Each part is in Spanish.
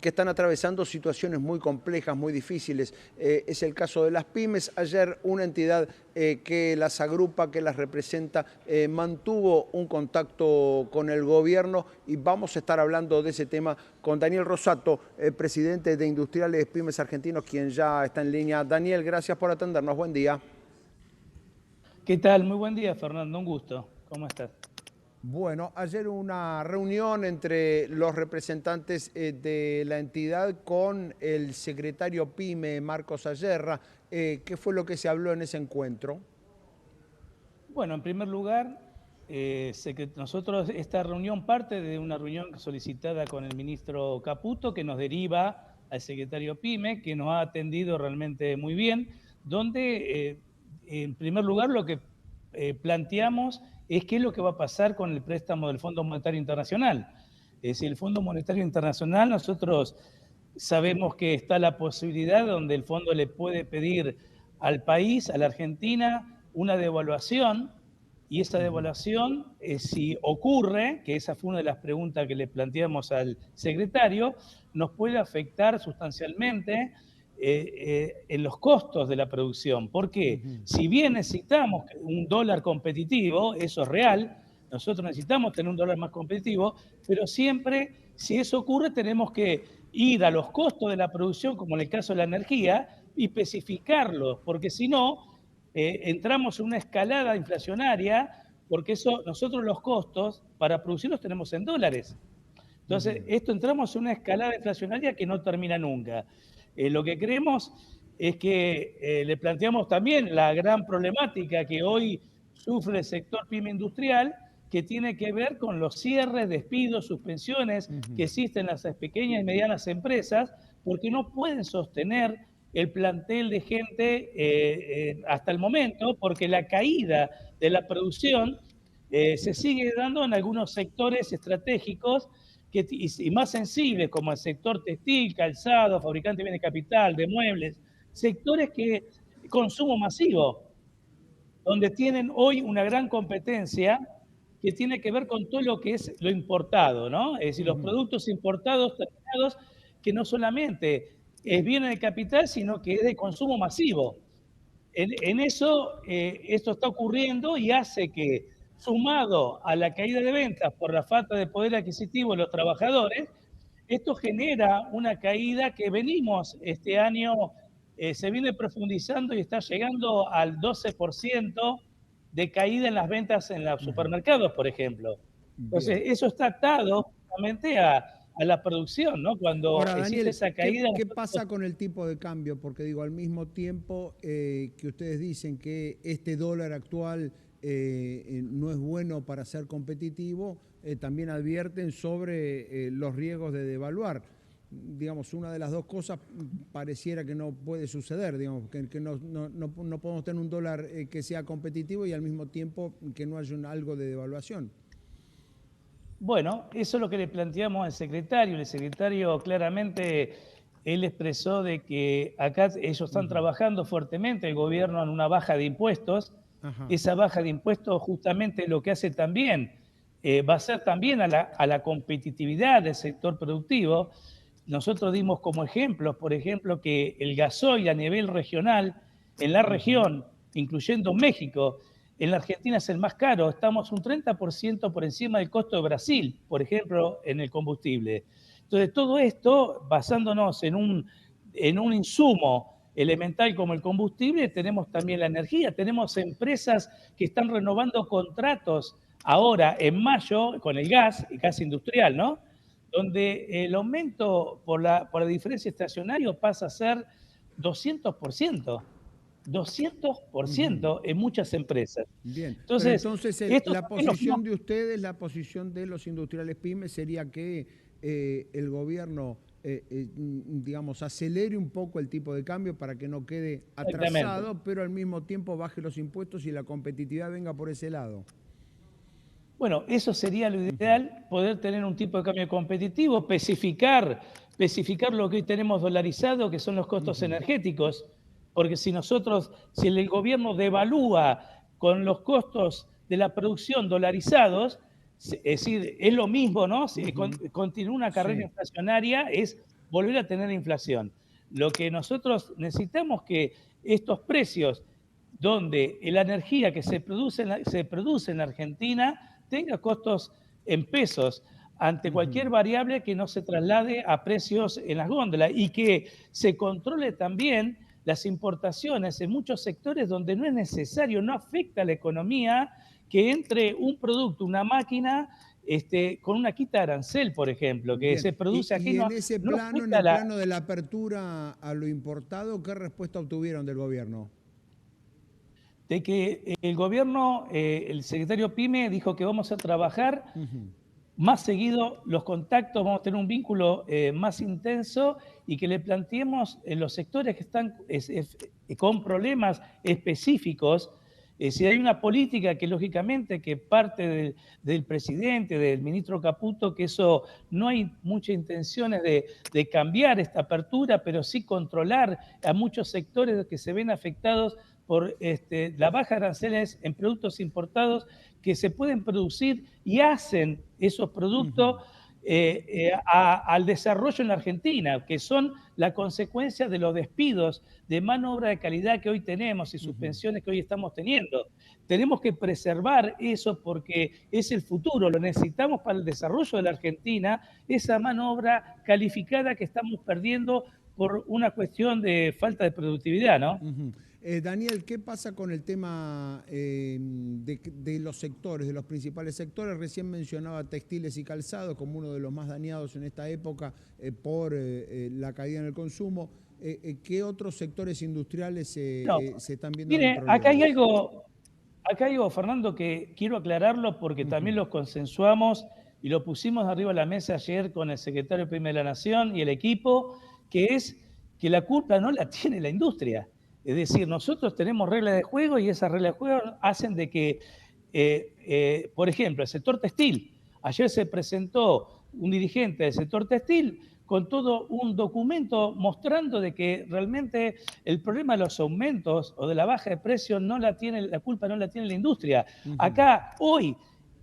que están atravesando situaciones muy complejas, muy difíciles. Es el caso de las pymes. Ayer una entidad que las agrupa, que las representa, mantuvo un contacto con el gobierno y vamos a estar hablando de ese tema con Daniel Rosato, presidente de Industriales Pymes Argentinos, quien ya está en línea. Daniel, gracias por atendernos. Buen día. ¿Qué tal? Muy buen día, Fernando. Un gusto. ¿Cómo estás? Bueno, ayer una reunión entre los representantes de la entidad con el secretario PYME, Marcos Ayerra. ¿Qué fue lo que se habló en ese encuentro? Bueno, en primer lugar, sé que nosotros, esta reunión parte de una reunión solicitada con el ministro Caputo, que nos deriva al secretario PYME, que nos ha atendido realmente muy bien, donde, en primer lugar, lo que planteamos es qué es lo que va a pasar con el préstamo del Fondo Monetario Internacional. Es decir, el Fondo Monetario Internacional, nosotros sabemos que está la posibilidad donde el fondo le puede pedir al país, a la Argentina, una devaluación, y esa devaluación, si ocurre, que esa fue una de las preguntas que le planteamos al secretario, nos puede afectar sustancialmente en los costos de la producción. Porque si bien necesitamos un dólar competitivo, eso es real, nosotros necesitamos tener un dólar más competitivo, pero siempre, si eso ocurre, tenemos que ir a los costos de la producción, como en el caso de la energía, y especificarlos, porque si no, entramos en una escalada inflacionaria, porque eso, nosotros los costos para producir los tenemos en dólares. Entonces, esto entramos en una escalada inflacionaria que no termina nunca. Lo que creemos es que le planteamos también la gran problemática que hoy sufre el sector pyme industrial, que tiene que ver con los cierres, despidos, suspensiones que existen en las pequeñas y medianas empresas, porque no pueden sostener el plantel de gente hasta el momento, porque la caída de la producción se sigue dando en algunos sectores estratégicos y más sensibles, como el sector textil, calzado, fabricante de bienes de capital, de muebles, sectores que consumo masivo, donde tienen hoy una gran competencia que tiene que ver con todo lo que es lo importado, ¿no? Es decir, los productos importados terminados, que no solamente es bien de capital, sino que es de consumo masivo. En eso, esto está ocurriendo y hace que, sumado a la caída de ventas por la falta de poder adquisitivo de los trabajadores, esto genera una caída que venimos este año, se viene profundizando y está llegando al 12% de caída en las ventas en los supermercados, por ejemplo. Entonces, Bien. eso está atado justamente a la producción, ¿no? Cuando Ahora, existe Daniel, esa caída, ¿qué nosotros. pasa con el tipo de cambio? Porque digo, al mismo tiempo que ustedes dicen que este dólar actual no es bueno para ser competitivo, también advierten sobre los riesgos de devaluar. Digamos, una de las dos cosas pareciera que no puede suceder, digamos, que no podemos tener un dólar que sea competitivo y al mismo tiempo que no haya algo de devaluación. Bueno, eso es lo que le planteamos al secretario. El secretario claramente, él expresó de que acá ellos están trabajando fuertemente, el gobierno, en una baja de impuestos. Ajá. Esa baja de impuestos justamente lo que hace también, va a ser también a la competitividad del sector productivo. Nosotros dimos como ejemplos, por ejemplo, que el gasoil a nivel regional, en la región, incluyendo México, en la Argentina es el más caro, estamos un 30% por encima del costo de Brasil, por ejemplo, en el combustible. Entonces, todo esto, basándonos en un insumo elemental como el combustible, tenemos también la energía, tenemos empresas que están renovando contratos ahora en mayo con el gas industrial, ¿no? Donde el aumento por la diferencia estacionaria pasa a ser 200%. 200% en muchas empresas. Bien, pero Entonces, entonces esto la también nos posición de ustedes, la posición de los industriales pymes sería que el gobierno, digamos, acelere un poco el tipo de cambio para que no quede exactamente. atrasado, pero al mismo tiempo baje los impuestos y la competitividad venga por ese lado. Bueno, eso sería lo ideal, poder tener un tipo de cambio competitivo, especificar lo que hoy tenemos dolarizado, que son los costos energéticos, porque si el gobierno devalúa con los costos de la producción dolarizados, es decir, es lo mismo, ¿no? Si continúa una carrera Sí. inflacionaria, es volver a tener inflación. Lo que nosotros necesitamos que estos precios donde la energía que se produce en Argentina tenga costos en pesos ante cualquier variable que no se traslade a precios en las góndolas y que se controle también las importaciones en muchos sectores donde no es necesario, no afecta a la economía que entre un producto, una máquina, con una quita de arancel, por ejemplo, que Bien. se produce aquí, Y en ese no plano, en afecta a el la... plano de la apertura a lo importado, ¿qué respuesta obtuvieron del gobierno? De que el gobierno, el secretario PYME dijo que vamos a trabajar Ujú. más seguido los contactos, vamos a tener un vínculo más intenso y que le planteemos en los sectores que están con problemas específicos, si hay una política que lógicamente que parte del presidente, del ministro Caputo, que eso no hay muchas intenciones de cambiar esta apertura, pero sí controlar a muchos sectores que se ven afectados por la baja de aranceles en productos importados que se pueden producir y hacen esos productos Ujú. al desarrollo en Argentina, que son la consecuencia de los despidos de mano obra de calidad que hoy tenemos y Ujú. suspensiones que hoy estamos teniendo. Tenemos que preservar eso porque es el futuro, lo necesitamos para el desarrollo de la Argentina, esa mano obra calificada que estamos perdiendo por una cuestión de falta de productividad, ¿no? Ujú. Daniel, ¿qué pasa con el tema de los sectores, de los principales sectores? Recién mencionaba textiles y calzados como uno de los más dañados en esta época por la caída en el consumo. ¿Qué otros sectores industriales No, se están viendo con mire, problemas? acá hay algo, Fernando, que quiero aclararlo porque también Ujú. lo consensuamos y lo pusimos arriba de la mesa ayer con el secretario Primero de la Nación y el equipo, que es que la culpa no la tiene la industria. Es decir, nosotros tenemos reglas de juego y esas reglas de juego hacen de que, por ejemplo, el sector textil, ayer se presentó un dirigente del sector textil con todo un documento mostrando de que realmente el problema de los aumentos o de la baja de precios no la tiene, la culpa no la tiene la industria. Ujú. Acá, hoy,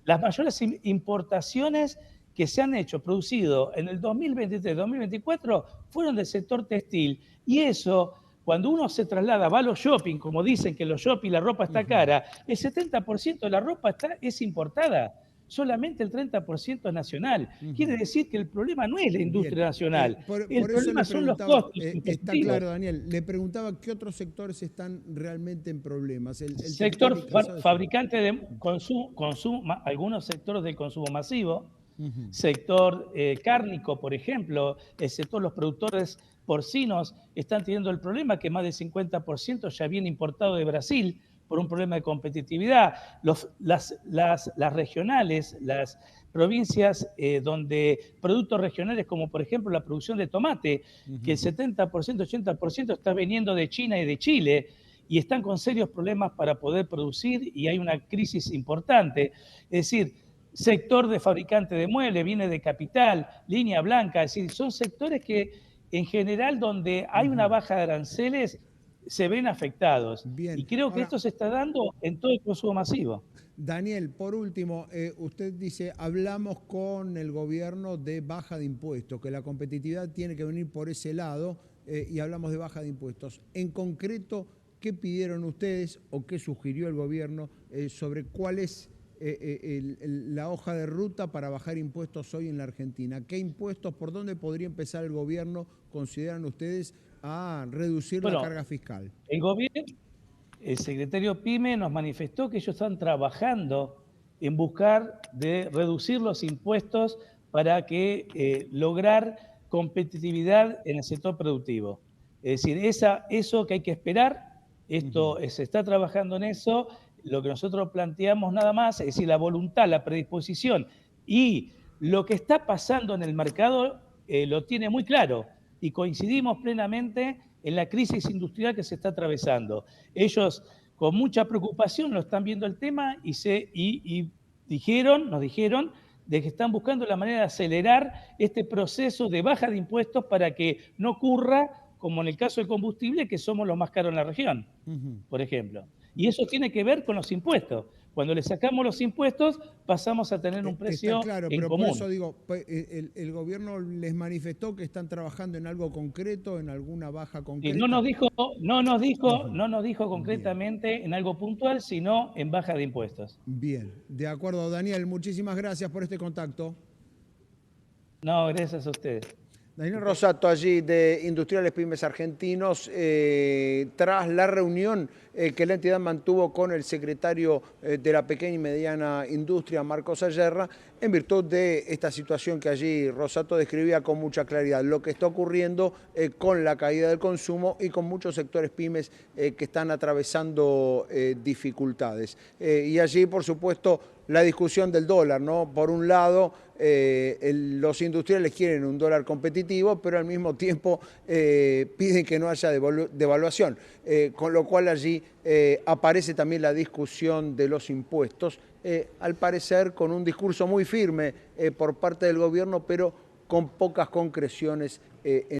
las mayores importaciones que se han hecho, producido en el 2023-2024, fueron del sector textil. Y eso, cuando uno se traslada, va a los shopping, como dicen que los shopping, la ropa está Ujú. cara, el 70% de la ropa es importada. Solamente el 30% es nacional. Quiere Ujú. decir que el problema no es la Bien, industria nacional, el por eso le problema son los preguntaba, costos está claro, impositivos. Daniel, le preguntaba qué otros sectores están realmente en problemas. El Sector textil y calzado es uno. fabricante de consumo, algunos sectores del consumo masivo, Ujú. sector cárnico, por ejemplo, el sector los productores porcinos están teniendo el problema que más del 50% ya viene importado de Brasil por un problema de competitividad. Las regionales, las provincias donde productos regionales como por ejemplo la producción de tomate, que el Ujú. 70%, 80% está viniendo de China y de Chile, y están con serios problemas para poder producir y hay una crisis importante. Es decir, sector de fabricante de muebles, viene de capital, línea blanca, es decir, son sectores que en general donde hay una Ujú. baja de aranceles se ven afectados. Bien, Y creo que ahora, esto se está dando en todo el consumo masivo. Daniel, por último, usted dice, hablamos con el gobierno de baja de impuestos, que la competitividad tiene que venir por ese lado y hablamos de baja de impuestos. En concreto, ¿qué pidieron ustedes o qué sugirió el gobierno sobre cuál es la hoja de ruta para bajar impuestos hoy en la Argentina? ¿Qué impuestos, por dónde podría empezar el gobierno, consideran ustedes, a reducir la Bueno, carga fiscal? el gobierno, el secretario PYME nos manifestó que ellos están trabajando en buscar de reducir los impuestos para que lograr competitividad en el sector productivo. Es decir, eso que hay que esperar, Ujú. se está trabajando en eso, lo que nosotros planteamos nada más, es decir, la voluntad, la predisposición y lo que está pasando en el mercado lo tiene muy claro y coincidimos plenamente en la crisis industrial que se está atravesando. Ellos con mucha preocupación lo están viendo el tema y nos dijeron de que están buscando la manera de acelerar este proceso de baja de impuestos para que no ocurra como en el caso del combustible, que somos los más caros en la región, Ujú. por ejemplo. Y eso tiene que ver con los impuestos, Cuando le sacamos los impuestos, pasamos a tener un Está precio claro, en pero por común. eso digo, el gobierno les manifestó que están trabajando en algo concreto, en alguna baja Y concreta. no nos dijo Bien, concretamente en algo puntual, sino en baja de impuestos. bien. De acuerdo, Daniel, muchísimas gracias por este contacto. No, gracias a ustedes. Daniel Rosato, allí de Industriales Pymes Argentinos, tras la reunión que la entidad mantuvo con el secretario de la pequeña y mediana industria, Marcos Ayerra, en virtud de esta situación que allí Rosato describía con mucha claridad, lo que está ocurriendo con la caída del consumo y con muchos sectores pymes que están atravesando dificultades. Y allí, por supuesto, la discusión del dólar, ¿no? Por un lado, los industriales quieren un dólar competitivo, pero al mismo tiempo piden que no haya devaluación, con lo cual allí aparece también la discusión de los impuestos, al parecer con un discurso muy firme por parte del gobierno, pero con pocas concreciones